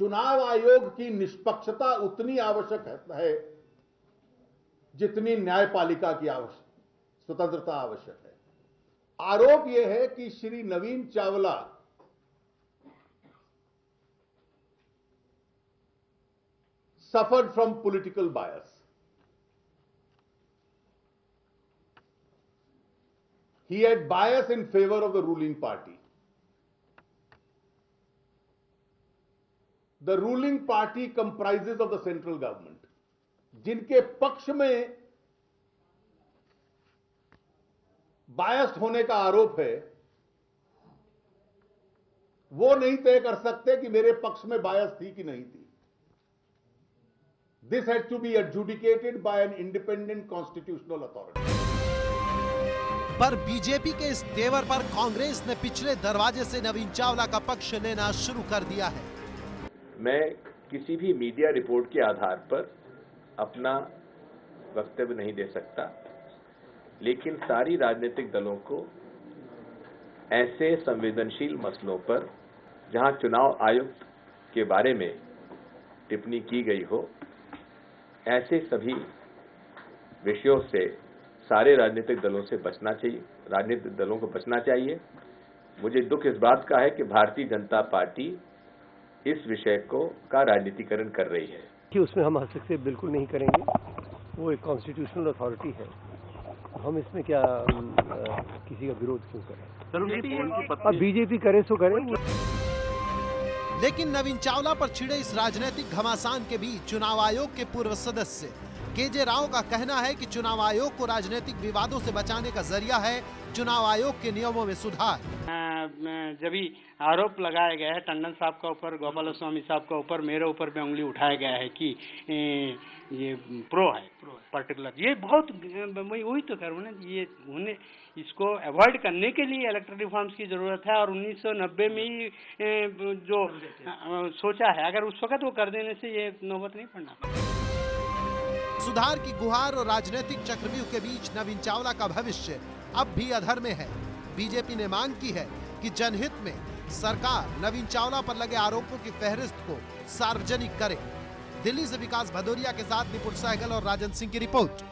चुनाव आयोग की निष्पक्षता उतनी आवश्यक है जितनी न्यायपालिका की स्वतंत्रता आवश्यक है। आरोप यह है कि श्री नवीन Chawla suffered from political bias. He had bias in favor of the ruling party. The ruling party comprises of the central government. जिनके पक्ष में बायस्ड होने का आरोप है, वो नहीं तय कर सकते कि मेरे पक्ष में बायस थी कि नहीं थी। This had to be adjudicated by an independent constitutional authority. पर बीजेपी के इस तेवर पर कांग्रेस ने पिछले दरवाजे से नवीन चावला का पक्ष लेना शुरू कर दिया है। मैं किसी भी मीडिया रिपोर्ट के आधार पर अपना वक्तव्य नहीं दे सकता, लेकिन सारी राजनीतिक दलों को ऐसे संवेदनशील मसलों पर जहां चुनाव आयुक्त के बारे में टिप्पणी की गई हो, ऐसे सभी विषयों से सारे राजनीतिक दलों से बचना चाहिए, राजनीतिक दलों को बचना चाहिए। मुझे दुख इस बात का है कि भारतीय जनता पार्टी इस विषय का राजनीतिकरण कर रही है कि उसमें हम हस्तक्षेप बिल्कुल नहीं करेंगे। वो एक कॉन्स्टिट्यूशनल अथॉरिटी है, हम इसमें क्या किसी का विरोध क्यों करें। अब बीजेपी करे सो करे। लेकिन नवीन चावला पर छिड़े इस राजनीतिक घमासान के बीच चुनाव आयोग के पूर्व सदस्य केजे राव का कहना है कि चुनाव आयोग को राजनीतिक विवादों से बचाने का जरिया है चुनाव आयोग के नियमों में सुधार। जब भी आरोप लगाया गया है टंडन साहब का ऊपर, गोपाल स्वामी साहब का ऊपर, मेरे ऊपर भी उंगली उठाया गया है कि ये प्रो है पर्टिकुलर, ये बहुत मैं वही तो करूँ ना, ये उन्हें इसको अवॉइड करने के लिए इलेक्टोरल रिफॉर्म्स की जरूरत है। और 1990 में ही जो सोचा है, अगर उस वक्त वो कर देने से ये नौबत नहीं पड़ना। सुधार की गुहार और राजनीतिक चक्रव्यूह के बीच नवीन चावला का भविष्य अब भी अधर में है। बीजेपी ने मांग की है कि जनहित में सरकार नवीन चावला पर लगे आरोपों की फहरिस्त को सार्वजनिक करे। दिल्ली से विकास भदौरिया के साथ निपुण सहगल और राजन सिंह की रिपोर्ट।